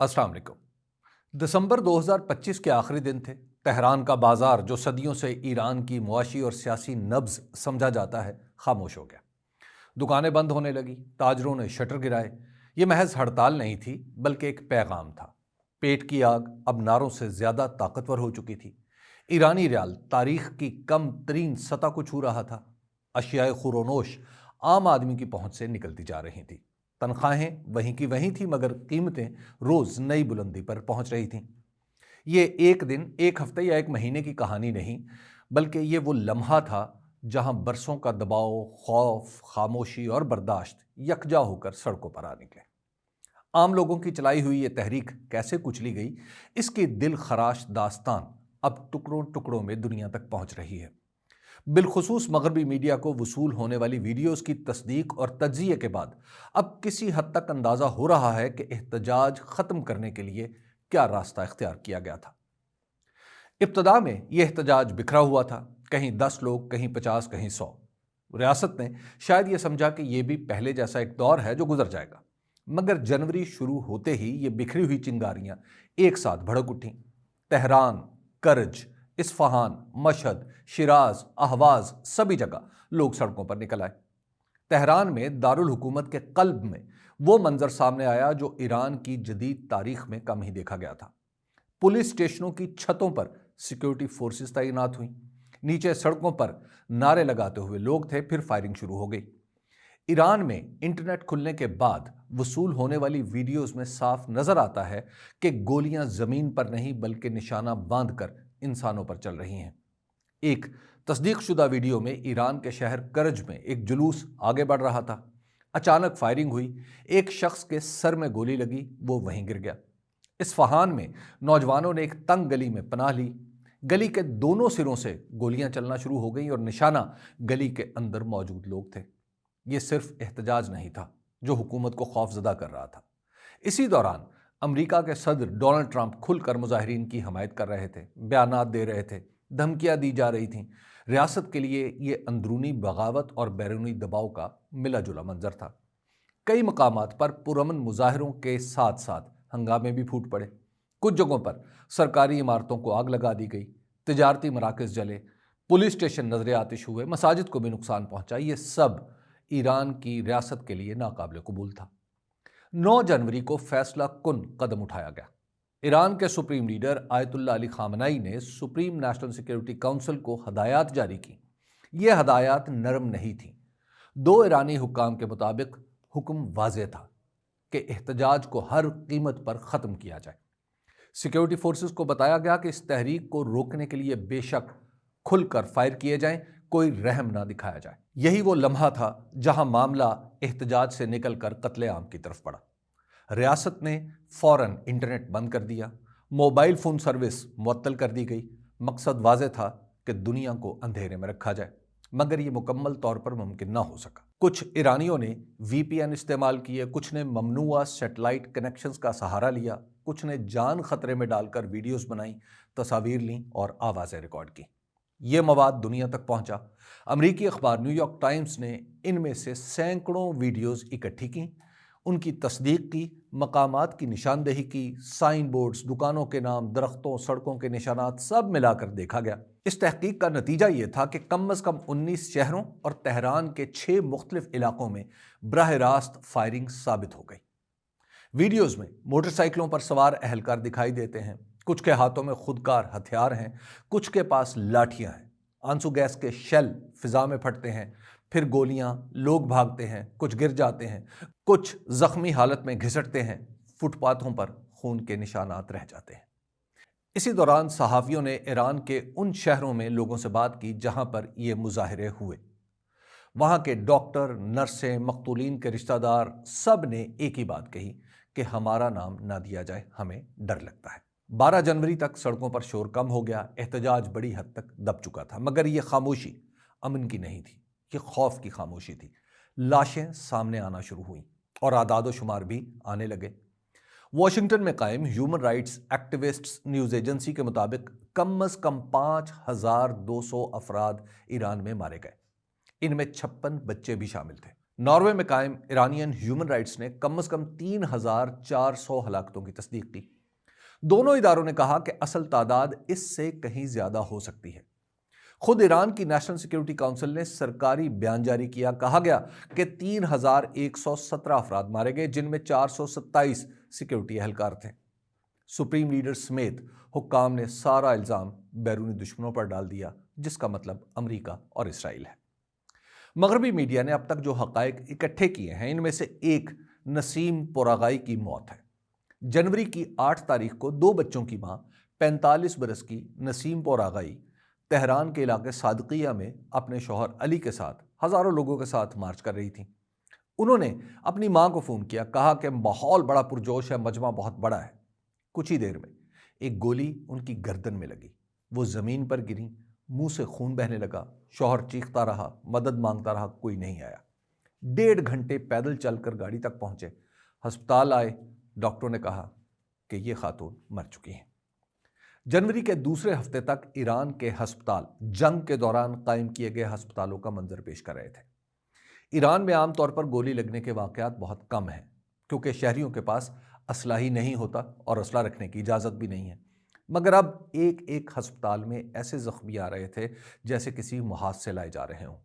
अस्सलाम वालेकुम। दिसंबर 2025 के आखिरी दिन थे। तेहरान का बाजार, जो सदियों से ईरान की मुआशी और सियासी नब्ज समझा जाता है, खामोश हो गया। दुकानें बंद होने लगी, ताजरों ने शटर गिराए। ये महज हड़ताल नहीं थी, बल्कि एक पैगाम था। पेट की आग अब नारों से ज्यादा ताकतवर हो चुकी थी। ईरानी रियाल तारीख की कम तरीन सतह को छू रहा था। अशियाए खुरोनोश आम आदमी की पहुंच से निकलती जा रही थी। तनख्वाहें वहीं की वहीं थी, मगर कीमतें रोज नई बुलंदी पर पहुंच रही थीं। ये एक दिन, एक हफ्ते या एक महीने की कहानी नहीं, बल्कि ये वो लम्हा था जहां बरसों का दबाव, खौफ, खामोशी और बर्दाश्त यकजा होकर सड़कों पर आ निकले। आम लोगों की चलाई हुई ये तहरीक कैसे कुचली गई, इसकी दिल खराश दास्तान अब टुकड़ों टुकड़ों में दुनिया तक पहुंच रही है। बिलखुसूस मगरबी मीडिया को वसूल होने वाली वीडियोस की तस्दीक और तज्जिए के बाद अब किसी हद तक अंदाजा हो रहा है कि एहतजाज खत्म करने के लिए क्या रास्ता इख्तियार किया गया था। इब्तदा में यह एहतजाज बिखरा हुआ था, कहीं 10 लोग, कहीं 50, कहीं 100। रियासत ने शायद यह समझा कि यह भी पहले जैसा एक दौर है जो गुजर जाएगा, मगर जनवरी शुरू होते ही ये बिखरी हुई चिंगारियां एक साथ भड़क उठीं। तेहरान, करज, इस्फहान, मशहद, शिराज, अहवाज, सभी जगह लोग सड़कों पर निकल आए। तेहरान में दारुल हुकूमत के कल्ब में वो मंजर सामने आया जो ईरान की जदीद तारीख में कम ही देखा गया था। पुलिस स्टेशनों की छतों पर सिक्योरिटी फोर्सेस तैनात हुई। नीचे सड़कों पर नारे लगाते हुए लोग थे, फिर फायरिंग शुरू हो गई। ईरान में इंटरनेट खुलने के बाद वसूल होने वाली वीडियोस में साफ नजर आता है कि गोलियां जमीन पर नहीं, बल्कि निशाना बांधकर इंसानों पर चल रही हैं। एक तस्दीक शुदा वीडियो में ईरान के शहर करज में एक जुलूस आगे बढ़ रहा था। अचानक फायरिंग हुई, एक शख्स के सर में गोली लगी, वो वहीं गिर गया। इस्फहान में नौजवानों ने एक तंग गली में पनाह ली। गली के दोनों सिरों से गोलियां चलना शुरू हो गईं और निशाना गली के अंदर मौजूद लोग थे। यह सिर्फ एहतजाज नहीं था जो हुकूमत को खौफजदा कर रहा था। इसी दौरान अमेरिका के सदर डोनाल्ड ट्रंप खुलकर मुजाहिरीन की हमायत कर रहे थे, बयानात दे रहे थे, धमकियां दी जा रही थीं। रियासत के लिए यह अंदरूनी बगावत और बैरूनी दबाव का मिला जुला मंजर था। कई मकामात पर पुरअमन मुजाहिरों के साथ साथ हंगामे भी फूट पड़े। कुछ जगहों पर सरकारी इमारतों को आग लगा दी गई, तिजारती मराकज जले, पुलिस स्टेशन नजर आतिश हुए, मसाजिद को भी नुकसान पहुंचा। ये सब ईरान की रियासत के लिए नाकाबिल कबूल था। 9 जनवरी को फैसला कुन कदम उठाया गया। ईरान के सुप्रीम लीडर आयतुल्लाह अली खामनाई ने सुप्रीम नेशनल सिक्योरिटी काउंसिल को हदायत जारी की। ये हदायत नरम नहीं थी। 2 ईरानी हुक्काम के मुताबिक हुक्म वाज़ेह था कि एहतजाज को हर कीमत पर ख़त्म किया जाए। सिक्योरिटी फोर्सेस को बताया गया कि इस तहरीक को रोकने के लिए बेशक खुलकर फायर किए जाएं, कोई रहम ना दिखाया जाए। यही वो लम्हा था जहां मामला एहतजाज से निकलकर कत्लेआम की तरफ बढ़ा। रियासत ने फौरन इंटरनेट बंद कर दिया, मोबाइल फ़ोन सर्विस मुअत्तल कर दी गई। मकसद वाज़ेह था कि दुनिया को अंधेरे में रखा जाए, मगर यह मुकम्मल तौर पर मुमकिन ना हो सका। कुछ ईरानियों ने VPN इस्तेमाल किए, कुछ ने ममनुआ सैटेलाइट कनेक्शंस का सहारा लिया, कुछ ने जान खतरे में डालकर वीडियोस बनाई, तस्वीर लीं और आवाज़ें रिकॉर्ड की। ये मवाद दुनिया तक पहुंचा। अमरीकी अखबार न्यूयॉर्क टाइम्स ने इनमें से सैकड़ों वीडियोस इकट्ठी की, उनकी तस्दीक की, मकामात की निशानदेही की, साइन बोर्ड्स, दुकानों के नाम, दरख्तों, सड़कों के निशानात, सब मिलाकर देखा गया। इस तहकीक का नतीजा ये था कि कम से कम 19 शहरों और तेहरान के 6 मुख्तलिफ इलाकों में बराह रास्त फायरिंग साबित हो गई। वीडियोस में मोटरसाइकिलों पर सवार अहलकार दिखाई देते हैं, कुछ के हाथों में खुदकार हथियार हैं, कुछ के पास लाठियां हैं। आंसू गैस के शेल फिजा में फटते हैं, फिर गोलियां, लोग भागते हैं, कुछ गिर जाते हैं, कुछ जख्मी हालत में घिसटते हैं, फुटपाथों पर खून के निशानात रह जाते हैं। इसी दौरान सहाफ़ियों ने ईरान के उन शहरों में लोगों से बात की जहां पर ये मुजाहिरे हुए। वहां के डॉक्टर, नर्सें, मकतूलीन के रिश्तेदार, सब ने एक ही बात कही कि हमारा नाम ना दिया जाए, हमें डर लगता है। 12 जनवरी तक सड़कों पर शोर कम हो गया, एहतजाज बड़ी हद तक दब चुका था, मगर यह खामोशी अमन की नहीं थी, ये खौफ की खामोशी थी। लाशें सामने आना शुरू हुई और आदाद शुमार भी आने लगे। वॉशिंगटन में कायम human rights activists news agency के मुताबिक कम से कम 5200 अफराद ईरान में मारे गए। इनमें 56 बच्चे भी शामिल थे। ناروے میں قائم ایرانین ہیومن رائٹس نے کم از کم 3,400 ہلاکتوں کی تصدیق کی۔ دونوں اداروں نے کہا کہ اصل تعداد اس سے کہیں زیادہ ہو سکتی ہے۔ خود ایران کی نیشنل سیکیورٹی کونسل نے سرکاری بیان جاری کیا، کہا گیا کہ 3,117 افراد مارے گئے، جن میں 427 سیکیورٹی اہلکار تھے۔ سپریم لیڈر سمیت حکام نے سارا الزام بیرونی دشمنوں پر ڈال دیا، جس کا مطلب امریکہ اور اسرائیل ہے۔ مغربی میڈیا نے اب تک جو حقائق اکٹھے کیے ہیں، ان میں سے ایک نسیم پوراغائی کی موت ہے۔ جنوری کی 8 تاریخ کو 2 بچوں کی ماں 45 برس کی نسیم پوراغائی تہران کے علاقے صادقیہ میں اپنے شوہر علی کے ساتھ ہزاروں لوگوں کے ساتھ مارچ کر رہی تھیں۔ انہوں نے اپنی ماں کو فون کیا، کہا کہ ماحول بڑا پرجوش ہے، مجمع بہت بڑا ہے۔ کچھ ہی دیر میں ایک گولی ان کی گردن میں لگی، وہ زمین پر گریں، منہ سے خون بہنے لگا۔ شوہر چیختا رہا، مدد مانگتا رہا، کوئی نہیں آیا۔ 1.5 گھنٹے پیدل چل کر گاڑی تک پہنچے، ہسپتال آئے، ڈاکٹروں نے کہا کہ یہ خاتون مر چکی ہیں۔ جنوری کے دوسرے ہفتے تک ایران کے ہسپتال جنگ کے دوران قائم کیے گئے ہسپتالوں کا منظر پیش کر رہے تھے۔ ایران میں عام طور پر گولی لگنے کے واقعات بہت کم ہیں، کیونکہ شہریوں کے پاس اسلحہ ہی نہیں ہوتا اور اسلحہ رکھنے کی اجازت بھی نہیں ہے۔ مگر اب ایک ہسپتال میں ایسے زخمی آ رہے تھے جیسے کسی محاذ سے لائے جا رہے ہوں۔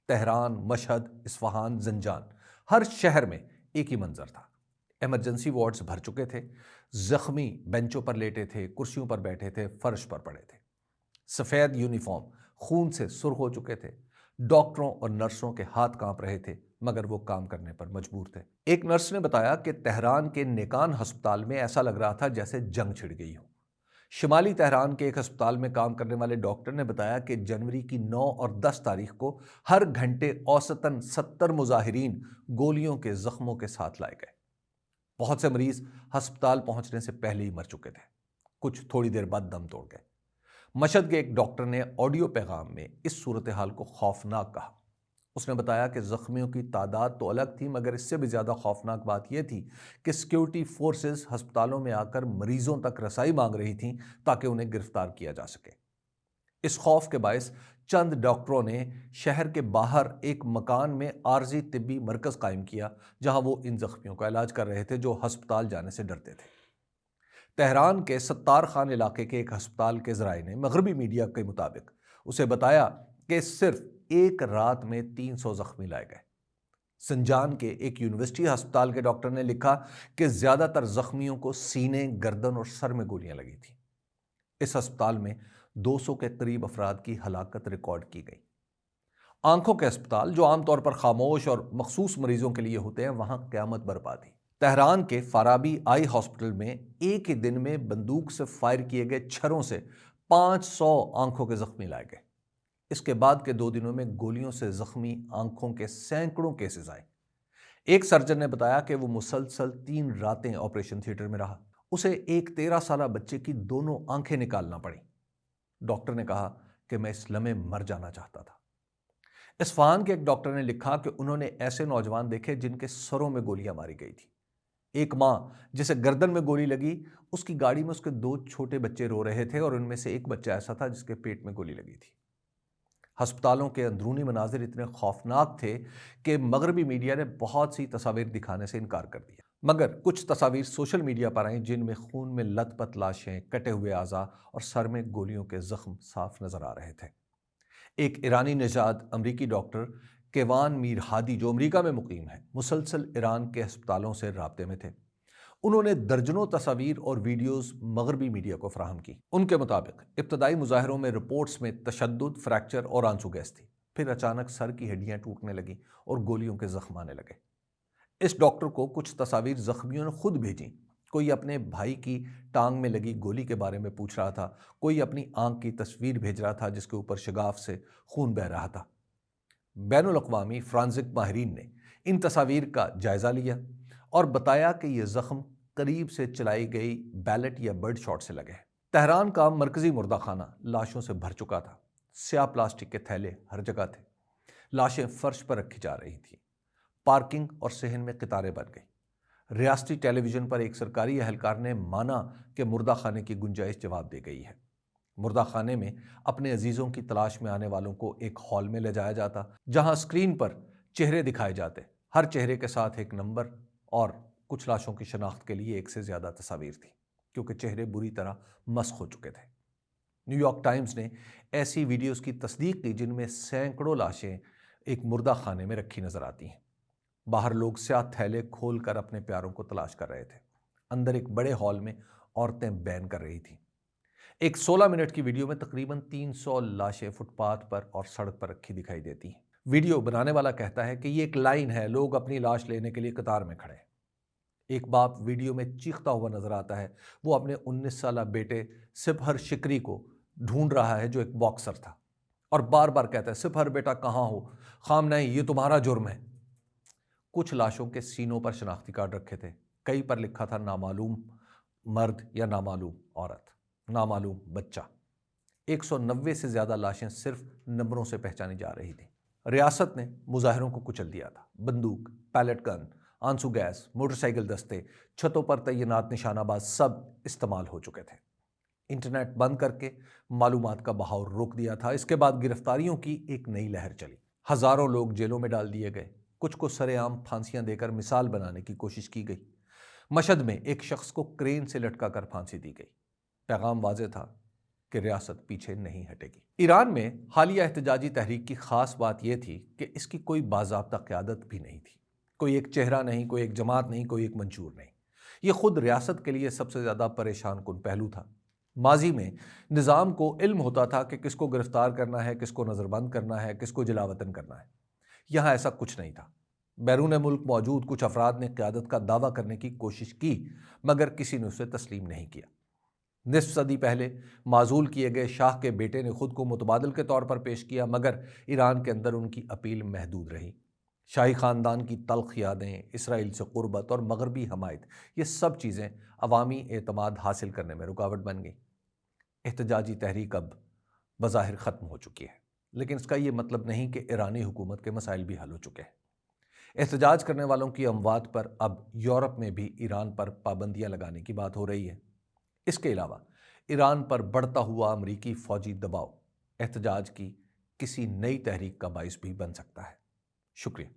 تہران، مشہد، اصفہان، زنجان، ہر شہر میں ایک ہی منظر تھا۔ ایمرجنسی وارڈز بھر چکے تھے، زخمی بینچوں پر لیٹے تھے، کرسیوں پر بیٹھے تھے، فرش پر پڑے تھے۔ سفید یونیفارم خون سے سرخ ہو چکے تھے۔ ڈاکٹروں اور نرسوں کے ہاتھ کانپ رہے تھے، مگر وہ کام کرنے پر مجبور تھے۔ ایک نرس نے بتایا کہ تہران کے نیکان ہسپتال میں ایسا لگ رہا تھا جیسے جنگ چھڑ گئی ہو۔ شمالی تہران کے ایک ہسپتال میں کام کرنے والے ڈاکٹر نے بتایا کہ جنوری کی 9 اور 10 تاریخ کو ہر گھنٹے اوسطاً 70 مظاہرین گولیوں کے زخموں کے ساتھ لائے گئے۔ بہت سے مریض ہسپتال پہنچنے سے پہلے ہی مر چکے تھے، کچھ تھوڑی دیر بعد دم توڑ گئے۔ مشہد کے ایک ڈاکٹر نے آڈیو پیغام میں اس صورتحال کو خوفناک کہا۔ اس نے بتایا کہ زخمیوں کی تعداد تو الگ تھی، مگر اس سے بھی زیادہ خوفناک بات یہ تھی کہ سیکیورٹی فورسز ہسپتالوں میں آ کر مریضوں تک رسائی مانگ رہی تھیں تاکہ انہیں گرفتار کیا جا سکے۔ اس خوف کے باعث چند ڈاکٹروں نے شہر کے باہر ایک مکان میں عارضی طبی مرکز قائم کیا، جہاں وہ ان زخمیوں کا علاج کر رہے تھے جو ہسپتال جانے سے ڈرتے تھے۔ تہران کے ستار خان علاقے کے ایک ہسپتال کے ذرائع نے مغربی میڈیا کے مطابق اسے بتایا کہ صرف ایک رات میں 300 زخمی لائے گئے۔ سنجان کے ایک یونیورسٹی ہسپتال کے ڈاکٹر نے لکھا کہ زیادہ تر زخمیوں کو سینے، گردن اور سر میں گولیاں لگی تھیں۔ اس ہسپتال میں 200 کے قریب افراد کی ہلاکت ریکارڈ کی گئی۔ آنکھوں کے ہسپتال جو عام طور پر خاموش اور مخصوص مریضوں کے لیے ہوتے ہیں، وہاں قیامت برپا تھی۔ تہران کے فارابی آئی ہاسپٹل میں ایک ہی دن میں بندوق سے فائر کیے گئے چھروں سے 500 آنکھوں کے زخمی لائے گئے۔ اس کے بعد کے 2 دنوں میں گولیوں سے زخمی آنکھوں کے سینکڑوں کیسز آئے۔ ایک سرجن نے بتایا کہ وہ مسلسل 3 راتیں آپریشن تھیٹر میں رہا۔ اسے ایک 13 سالہ بچے کی دونوں آنکھیں نکالنا پڑیں۔ ڈاکٹر نے کہا کہ میں اس لمحے مر جانا چاہتا تھا۔ اصفہان کے ایک ڈاکٹر نے لکھا کہ انہوں نے ایسے نوجوان دیکھے جن کے سروں میں گولیاں ماری گئی تھی۔ ایک ماں جسے گردن میں گولی لگی، اس کی گاڑی میں اس کے 2 چھوٹے بچے رو رہے تھے اور ان میں سے ایک بچہ ایسا تھا جس کے پیٹ میں گولی لگی تھی۔ ہسپتالوں کے اندرونی مناظر اتنے خوفناک تھے کہ مغربی میڈیا نے بہت سی تصاویر دکھانے سے انکار کر دیا، مگر کچھ تصاویر سوشل میڈیا پر آئیں جن میں خون میں لت پت لاشیں، کٹے ہوئے اعضاء اور سر میں گولیوں کے زخم صاف نظر آ رہے تھے۔ ایک ایرانی نژاد امریکی ڈاکٹر کیوان میر ہادی جو امریکہ میں مقیم ہے، مسلسل ایران کے ہسپتالوں سے رابطے میں تھے۔ انہوں نے درجنوں تصاویر اور ویڈیوز مغربی میڈیا کو فراہم کی۔ ان کے مطابق ابتدائی مظاہروں میں رپورٹس میں تشدد، فریکچر اور آنسو گیس تھی، پھر اچانک سر کی ہڈیاں ٹوٹنے لگیں اور گولیوں کے زخم آنے لگے۔ اس ڈاکٹر کو کچھ تصاویر زخمیوں نے خود بھیجیں۔ کوئی اپنے بھائی کی ٹانگ میں لگی گولی کے بارے میں پوچھ رہا تھا، کوئی اپنی آنکھ کی تصویر بھیج رہا تھا جس کے اوپر شگاف سے خون بہہ رہا تھا۔ بین الاقوامی فرانزک ماہرین نے ان تصاویر کا جائزہ لیا اور بتایا کہ یہ زخم قریب سے چلائی گئی بیلٹ یا برڈ شاٹ سے لگے ہیں۔ تہران کا مرکزی مردہ خانہ لاشوں سے بھر چکا تھا۔ سیاہ پلاسٹک کے تھیلے ہر جگہ تھے، لاشیں فرش پر رکھی جا رہی تھیں، پارکنگ اور صحن میں قطاریں بن گئی۔ ریاستی ٹیلی ویژن پر ایک سرکاری اہلکار نے مانا کہ مردہ خانے کی گنجائش جواب دے گئی ہے۔ مردہ خانے میں اپنے عزیزوں کی تلاش میں آنے والوں کو ایک ہال میں لے جایا جاتا، جہاں اسکرین پر चेहरे दिखाए जाते, हर चेहरे के साथ एक नंबर और कुछ लाशों की शनाख्त के लिए एक से ज़्यादा तस्वीर थी, क्योंकि चेहरे बुरी तरह मस्ख हो चुके थे। न्यूयॉर्क टाइम्स ने ऐसी वीडियोस की तस्दीक की जिनमें सैकड़ों लाशें एक मुर्दा खाने में रखी नजर आती हैं। बाहर लोग स्याह थैले खोल कर अपने प्यारों को तलाश कर रहे थे। अंदर एक बड़े हॉल में औरतें बैन कर रही थीं। एक 16 मिनट की वीडियो में तकरीबन 300 लाशें फुटपाथ पर और सड़क पर रखी दिखाई देती हैं। वीडियो बनाने वाला कहता है कि ये एक लाइन है, लोग अपनी लाश लेने के लिए कतार में खड़े हैं। एक बाप वीडियो में चीखता हुआ नजर आता है। वो अपने 19 साला बेटे सिपहर शिकरी को ढूंढ रहा है, जो एक बॉक्सर था, और बार बार कहता है, सिपहर बेटा कहाँ हो? खाम नहीं, ये तुम्हारा जुर्म है। कुछ लाशों के सीनों पर शनाख्ती कार्ड रखे थे। कई पर लिखा था नामालूम मर्द या नामालूम औरत, नामालूम बच्चा। 190 से ज्यादा लाशें सिर्फ नंबरों से पहचानी जा रही थी। रियासत ने मुजाहिरों को कुचल दिया था। बंदूक, पैलेट गन, आंसू गैस, मोटरसाइकिल दस्ते, छतों पर तैनात निशानाबाज सब इस्तेमाल हो चुके थे। इंटरनेट बंद करके मालूमात का बहाव रोक दिया था। इसके बाद गिरफ्तारियों की एक नई लहर चली। हजारों लोग जेलों में डाल दिए गए। कुछ को सरेआम फांसियां देकर मिसाल बनाने की कोशिश की गई। मशहद में एक शख्स को क्रेन से लटका कर फांसी दी गई। पैगाम वाज़ेह था कि रियासत पीछे नहीं हटेगी। ईरान में हालिया एहतजाजी तहरीक की खास बात यह थी कि इसकी कोई बाज़ाब्ता क़यादत भी नहीं थी। कोई एक चेहरा नहीं, कोई एक जमात नहीं, कोई एक मंशूर नहीं। ये खुद रियासत के लिए सबसे ज़्यादा परेशान कुन पहलू था। माजी में निज़ाम को इल्म होता था कि किसको गिरफ्तार करना है, किसको नज़रबंद करना है, किसको जलावतन करना है। यहाँ ऐसा कुछ नहीं था। बैरून मुल्क मौजूद कुछ अफराद ने क़यादत का दावा करने की कोशिश की, मगर किसी ने उसे तस्लीम नहीं किया। निस्फ सदी पहले माजूल किए गए शाह के बेटे ने खुद को मुतबादिल के तौर पर पेश किया, मगर ईरान के अंदर उनकी अपील महदूद रही। शाही ख़ानदान की तल्ख़ यादें, इसराइल से क़ुर्बत और मगरबी हमायत, ये सब चीज़ें अवामी एतमाद हासिल करने में रुकावट बन गई। एहतजाजी तहरीक अब बज़ाहिर ख़त्म हो चुकी है, लेकिन इसका ये मतलब नहीं कि ईरानी हुकूमत के मसाइल भी हल हो चुके हैं। एहतजाज करने वालों की अमवात पर अब यूरोप में भी ईरान पर पाबंदियां लगाने की बात हो रही है। इसके अलावा ईरान पर बढ़ता हुआ अमरीकी फ़ौजी दबाव एहतजाज की किसी नई तहरीक का बाइस भी बन सकता है। शुक्रिया।